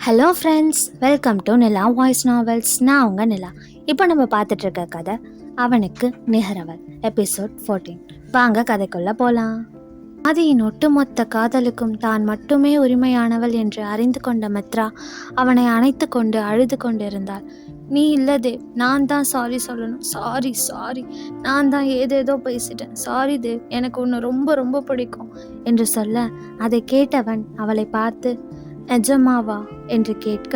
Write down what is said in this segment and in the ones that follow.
Hello friends, welcome to Nila voice novels. நான் உங்க நிலா. இப்போ நம்ம பார்த்துட்டு இருக்க கதை அவனுக்கு நிகரவள், எபிசோட் 14. வாங்க கதைக்குள்ள போலாம். ஆதியின் ஒட்டுமொத்த காதலுக்கும் தான் மட்டுமே உரிமையானவள் என்று அறிந்து கொண்ட மித்ரா அவனை அணைத்து கொண்டு அழுது கொண்டிருந்தாள். நீ இல்லை தேவ், நான் தான் சாரி சொல்லணும். சாரி சாரி, நான் தான் ஏதேதோ பேசிட்டேன். சாரி தேவ், எனக்கு உன்னை ரொம்ப ரொம்ப பிடிக்கும் என்று சொல்ல, அதை கேட்டவன் அவளை பார்த்து நிஜமாவா என்று கேட்க,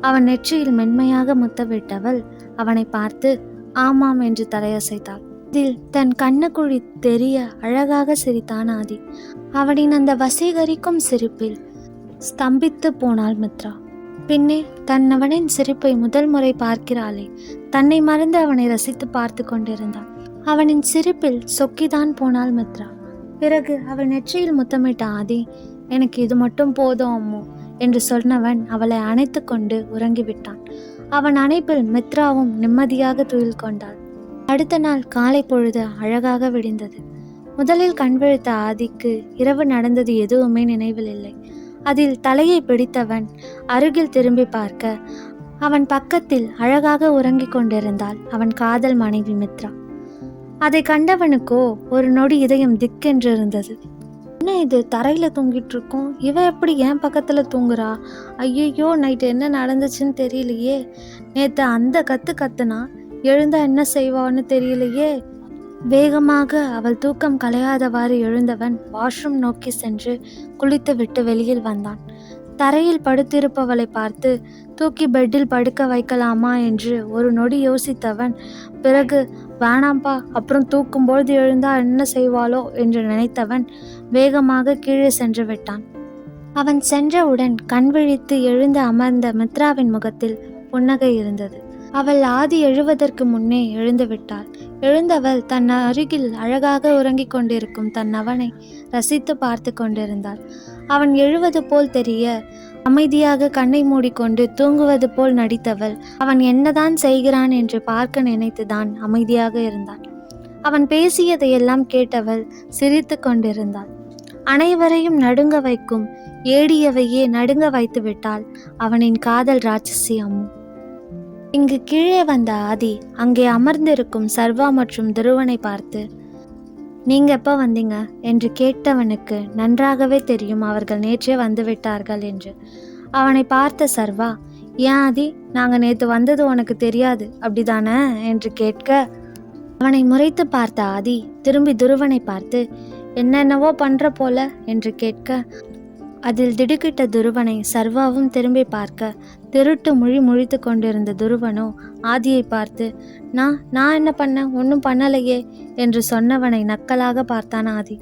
அவன் நெற்றியில் மென்மையாக முத்தவிட்டவள் அவனை பார்த்து ஆமாம் என்று தலையசைத்தாள். இதில் தன் கண்ணுக்குழி தெரிய அழகாக சிரித்தான் ஆதி. அவனின் அந்த வசீகரிக்கும் சிரிப்பில் ஸ்தம்பித்து போனாள் மித்ரா. பின்னே அவனின் சிரிப்பை முதல் முறை பார்க்கிறாளே, தன்னை மறந்து அவனை ரசித்து பார்த்து கொண்டிருந்தாள். அவனின் சிரிப்பில் சொக்கிதான் போனாள் மித்ரா. பிறகு அவள் நெற்றியில் முத்தமிட்ட ஆதி, எனக்கு இது மட்டும் போதும் அம்மு என்று சொன்னவன் அவளை அணைத்து கொண்டு உறங்கிவிட்டான். அவன் அணைப்பில் மித்ராவும் நிம்மதியாக துயில் கொண்டாள். அடுத்த நாள் காலை பொழுது அழகாக விடிந்தது. முதலில் கண் விழித்த ஆதிக்கு இரவு நடந்தது எதுவுமே நினைவில் இல்லை. அதில் தலையை பிடித்தவன் அருகில் திரும்பி பார்க்க, அவன் பக்கத்தில் அழகாக உறங்கிக் கொண்டிருந்தாள் அவன் காதல் மனைவி மித்ரா. அதை கண்டவனுக்கோ ஒரு நொடி இதயம் திக்கென்றிருந்தது. என்ன இது, தரையில் தூங்கிட்டு இருக்கோம், இவ எப்படி என் பக்கத்தில் தூங்குறா? ஐயோ, நைட்டு என்ன நடந்துச்சுன்னு தெரியலையே. நேற்று அந்த கத்துனா எழுந்தா என்ன செய்வான்னு தெரியலையே. வேகமாக அவள் தூக்கம் கலையாதவாறு எழுந்தவன் வாஷ்ரூம் நோக்கி சென்று குளித்து விட்டு வெளியில் வந்தான். தரையில் படுத்திருப்பவளை பார்த்து தூக்கி பெட்டில் படுக்க வைக்கலாமா என்று ஒரு நொடி யோசித்தவன் பிறகு வேணாம்பா, அப்புறம் தூக்கும்பொழுது எழுந்தா என்ன செய்வாளோ என்று நினைத்தவன் வேகமாக கீழே சென்று விட்டான். அவன் சென்றவுடன் கண் விழித்து எழுந்து அமர்ந்த மித்ராவின் முகத்தில் புன்னகை இருந்தது. அவள் ஆதி எழுவதற்கு முன்னே எழுந்து விட்டாள். எழுந்தவள் தன் அருகில் அழகாக உறங்கிக் கொண்டிருக்கும் தன் அவனை ரசித்து பார்த்து கொண்டிருந்தாள். அவன் எழுவது போல் தெரிய அமைதியாக கண்ணை மூடிக்கொண்டு தூங்குவது போல் நடித்தவள் அவன் என்னதான் செய்கிறான் என்று பார்க்க நினைத்துதான் அமைதியாக இருந்தாள். அவன் பேசியதையெல்லாம் கேட்டவள் சிரித்து கொண்டிருந்தாள். அனைவரையும் நடுங்க வைக்கும் ஏடியவையே நடுங்க வைத்து விட்டாள் அவனின் காதல் ராட்சசி அம்மு. இங்கு கீழே வந்த ஆதி அங்கே அமர்ந்திருக்கும் சர்வா மற்றும் துருவனை பார்த்து, நீங்க எப்போ வந்தீங்க என்று கேட்டவனுக்கு நன்றாகவே தெரியும் அவர்கள் நேற்றே வந்து விட்டார்கள் என்று. அவனை பார்த்த சர்வா, ஏன் ஆதி, நாங்க நேற்று வந்தது உனக்கு தெரியாது அப்படிதானே என்று கேட்க, அவனை முறைத்து பார்த்த ஆதி திரும்பி துருவனை பார்த்து, என்னென்னவோ பண்ற போல என்று கேட்க, அதில் திடுக்கிட்ட துருவனை சர்வாவும் திரும்பி பார்க்க, திருட்டு முழித்து கொண்டிருந்த துருவனோ ஆதியை பார்த்து, நான் என்ன பண்ண, ஒன்றும் பண்ணலையே என்று சொன்னவனை நக்கலாக பார்த்தான் ஆதி.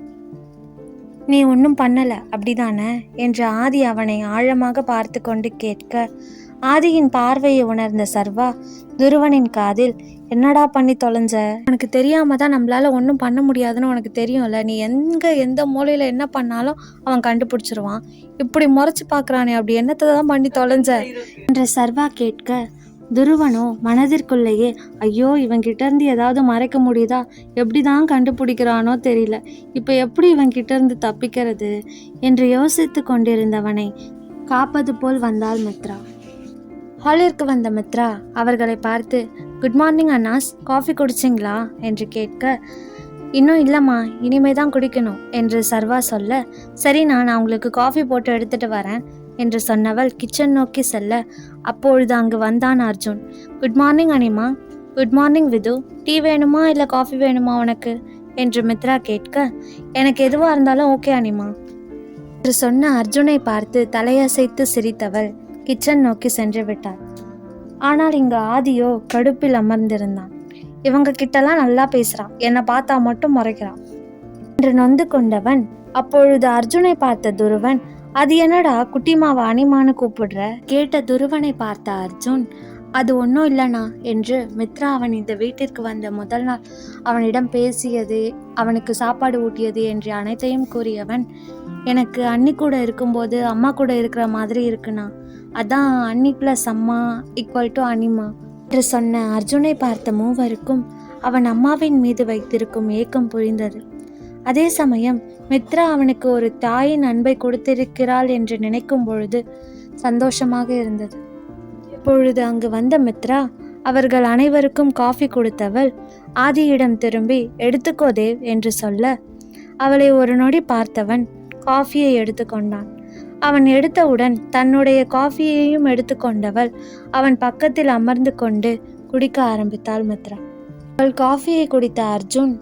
நீ ஒன்றும் பண்ணல அப்படிதானே என்று ஆதி அவனை ஆழமாக பார்த்து கொண்டு கேட்க, ஆதியின் பார்வையை உணர்ந்த சர்வா துருவனின் காதில், என்னடா பண்ணி தொலைஞ்ச, உனக்கு தெரியாம தான் நம்மளால ஒன்றும் பண்ண முடியாதுன்னு உனக்கு தெரியும்ல, நீ எந்த மூலையில என்ன பண்ணாலும் அவன் கண்டுபிடிச்சிருவான், இப்படி முறைச்சு பார்க்குறானே, அப்படி என்னத்தை தான் பண்ணி தொலைஞ்ச என்று சர்வா கேட்க, துருவனோ மனதிற்குள்ளேயே, ஐயோ இவன்கிட்ட இருந்து ஏதாவது மறைக்க முடியுதா, எப்படி தான் கண்டுபிடிக்கிறானோ தெரியல, இப்போ எப்படி இவன்கிட்ட இருந்து தப்பிக்கிறது என்று யோசித்து கொண்டிருந்தவனை காப்பது போல் வந்தாள் மித்ரா. ஹாலிற்கு வந்த மித்ரா அவர்களை பார்த்து, குட் மார்னிங் அண்ணாஸ், காஃபி குடிச்சிங்களா என்று கேட்க, இன்னும் இல்லைம்மா, இனிமே தான் குடிக்கணும் என்று சர்வா சொல்ல, சரி நான் உங்களுக்கு காஃபி போட்டு எடுத்துட்டு வரேன் என்று சொன்னவள் கிச்சன் நோக்கி செல்ல, அப்பொழுது அங்கு வந்தான் Arjun. Good morning Anima. Good morning Vidhu, tea வேணுமா இல்லை காஃபி வேணுமா உனக்கு என்று மித்ரா கேட்க, எனக்கு எதுவாக இருந்தாலும் ஓகே அனிமா என்று சொன்ன அர்ஜுனை பார்த்து தலையசைத்து சிரித்தவள் கிச்சன் நோக்கி சென்று விட்டாள். ஆனால் இங்கு ஆதியோ கடுப்பில் அமர்ந்திருந்தான். இவங்க கிட்டலாம் நல்லா பேசுறான், என்னை பார்த்தா மட்டும் முறைக்கிறான் என்று நொந்து கொண்டவன் அப்பொழுது அர்ஜுனை பார்த்த துருவன், அது என்னடா குட்டிமாவை அனிமான்னு கூப்பிடுற கேட்ட துருவனை பார்த்த அர்ஜுன், அது ஒன்றும் இல்லைனா என்று மித்ரா அவன் இந்த வீட்டிற்கு வந்த முதல் நாள் அவனிடம் பேசியது, அவனுக்கு சாப்பாடு ஊட்டியது என்று அனைத்தையும் கூறியவன், எனக்கு அண்ணி கூட இருக்கும்போது அம்மா கூட இருக்கிற மாதிரி இருக்குண்ணா, அதான் அண்ணி ப்ளஸ் அம்மா ஈக்குவல் டு அனிமா என்று சொன்ன அர்ஜுனை பார்த்த மூவருக்கும் அவன் அம்மாவின் மீது வைத்திருக்கும் ஏக்கம் புரிந்தது. அதே சமயம் மித்ரா அவனுக்கு ஒரு தாயின் அன்பை கொடுத்திருக்கிறாள் என்று நினைக்கும் பொழுது சந்தோஷமாக இருந்தது. இப்பொழுது அங்கு வந்த மித்ரா அவர்கள் அனைவருக்கும் காஃபி கொடுத்தவள் ஆதியிடம் திரும்பி எடுத்துக்கோ தேவ் என்று சொல்ல, அவளை ஒரு நொடி பார்த்தவன் காஃபியை எடுத்துக்கொண்டான். அவன் எடுத்தவுடன் தன்னுடைய காஃபியையும் எடுத்துக்கொண்டவள் அவன் பக்கத்தில் அமர்ந்து கொண்டு குடிக்க ஆரம்பித்தாள் மித்ரா. அவள் காஃபியை குடித்த அர்ஜுன்,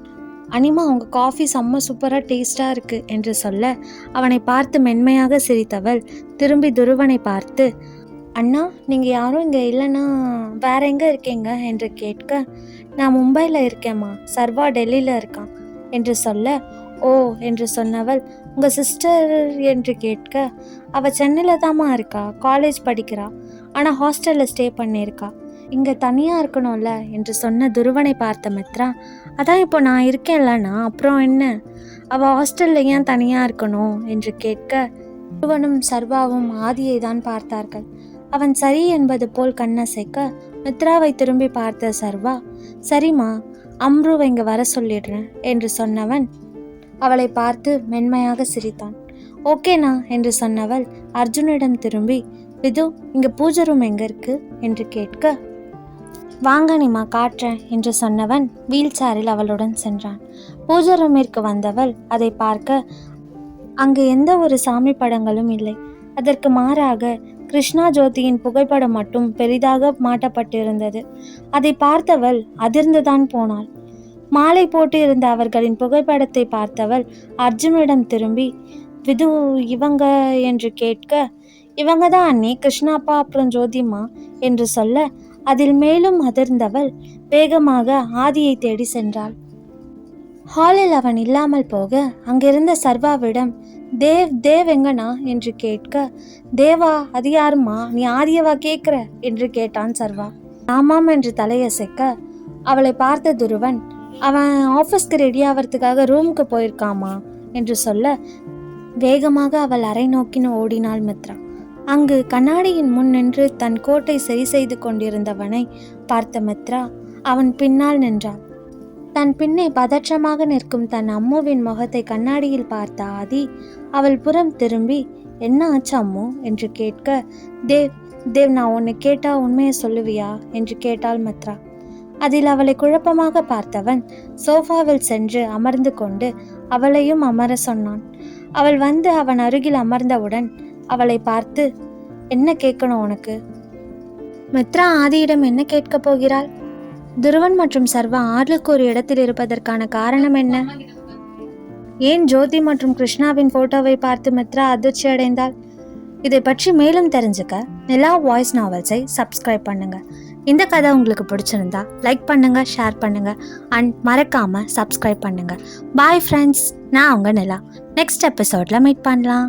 அனிமா உங்கள் காஃபி செம்ம சூப்பராக டேஸ்டாக இருக்குது என்று சொல்ல, அவனை பார்த்து மென்மையாக சிரித்தவள் திரும்பி துருவனை பார்த்து, அண்ணா நீங்கள் யாரும் இங்கே இல்லைன்னா வேற எங்கே இருக்கீங்க என்று கேட்க, நான் மும்பையில் இருக்கேம்மா, சர்வா டெல்லியில் இருக்கான் என்று சொல்ல, ஓ என்று சொன்னவள், உங்கள் சிஸ்டர் என்று கேட்க, அவள் சென்னையில் தாம்மா இருக்கா, காலேஜ் படிக்கிறா, ஆனால் ஹாஸ்டலில் ஸ்டே பண்ணியிருக்கா, இங்கே தனியாக இருக்கணும்ல என்று சொன்ன துருவனை பார்த்த மித்ரா, அதான் இப்போ நான் இருக்கேன்லண்ணா, அப்புறம் என்ன, அவள் ஹாஸ்டலில் ஏன் தனியாக இருக்கணும் என்று கேட்க, துருவனும் சர்வாவும் ஆதியை தான் பார்த்தார்கள். அவன் சரி என்பது போல் கண்ணசைக்க மித்ராவை திரும்பி பார்த்த சர்வா, சரிம்மா அம்ருவை இங்கே வர சொல்லிடுறேன் என்று சொன்னவன் அவளை பார்த்து மென்மையாக சிரித்தான். ஓகேண்ணா என்று சொன்னவள் அர்ஜுனிடம் திரும்பி, விது இங்கே பூஜை ரூம் எங்கே இருக்கு என்று கேட்க, வாங்க நீமா காட்டுறேன் என்று சொன்னவன் வீல் சேரில் அவளுடன் சென்றான். பூஜை ரூமிற்கு வந்தவள் அதை பார்க்க அங்கு எந்த ஒரு சாமி படங்களும் இல்லை. அதற்கு மாறாக கிருஷ்ணா ஜோதியின் புகைப்படம் மட்டும் பெரிதாக மாட்டப்பட்டிருந்தது. அதை பார்த்தவள் அதிர்ந்துதான் போனாள். மாலை போட்டு இருந்த அவர்களின் புகைப்படத்தை பார்த்தவள் அர்ஜுனிடம் திரும்பி, விது இவங்க என்று கேட்க, இவங்க தான் அண்ணி, கிருஷ்ணாப்பா அப்புறம் ஜோதிமா என்று சொல்ல, அதில் மேலும் அதிர்ந்தவள் வேகமாக ஆதியை தேடி சென்றாள். ஹாலில் அவன் இல்லாமல் போக அங்கிருந்த சர்வாவிடம், தேவ் தேவ் எங்கண்ணா என்று கேட்க, தேவா அது யாருமா, நீ ஆதியவா கேட்குற என்று கேட்டான் சர்வா. ஆமாம் என்று தலையசைக்க அவளை பார்த்த துருவன், அவன் ஆஃபீஸ்க்கு ரெடி ஆகிறதுக்காக ரூமுக்கு போயிருக்காமா என்று சொல்ல, வேகமாக அவள் அறை நோக்கின ஓடினாள் மித்ரா. அங்கு கண்ணாடியின் முன் நின்று தன் கோட்டை சரி செய்து கொண்டிருந்தவனை பார்த்த மித்ரா அவன் பின்னால் நின்றாள். தன் பின்னே பதற்றமாக நிற்கும் தன் அம்முவின் முகத்தை கண்ணாடியில் பார்த்த ஆதி அவள் புறம் திரும்பி, என்ன ஆச்சு அம்மு என்று கேட்க, தேவ் தேவ் நான் உன்னை கேட்டா உண்மையை சொல்லுவியா என்று கேட்டாள் மித்ரா. அதில் அவளை குழப்பமாக பார்த்தவன் சோஃபாவில் சென்று அமர்ந்து கொண்டு அவளையும் அமர சொன்னான். அவள் வந்து அவன் அருகில் அமர்ந்தவுடன் அவளை பார்த்து, என்ன கேட்கணும் உனக்கு? மித்ரா ஆதியிடம் என்ன கேட்கப் போகிறாள்? துருவன் மற்றும் சர்வா ஆளுக்கு ஒரு இடத்தில் இருப்பதற்கான காரணம் என்ன? ஏன் ஜோதி மற்றும் கிருஷ்ணாவின் போட்டோவை பார்த்து மித்ரா அதிர்ச்சி அடைந்தாள்? இதை பற்றி மேலும் தெரிஞ்சுக்க நிலா வாய்ஸ் நாவல்ஸை சப்ஸ்கிரைப் பண்ணுங்க. இந்த கதை உங்களுக்கு பிடிச்சிருந்தா லைக் பண்ணுங்க, ஷேர் பண்ணுங்க அண்ட் மறக்காம சப்ஸ்கிரைப் பண்ணுங்க. பாய் ஃப்ரெண்ட்ஸ், நான் உங்க நிலா. நெக்ஸ்ட் எபிசோட்ல மீட் பண்ணலாம்.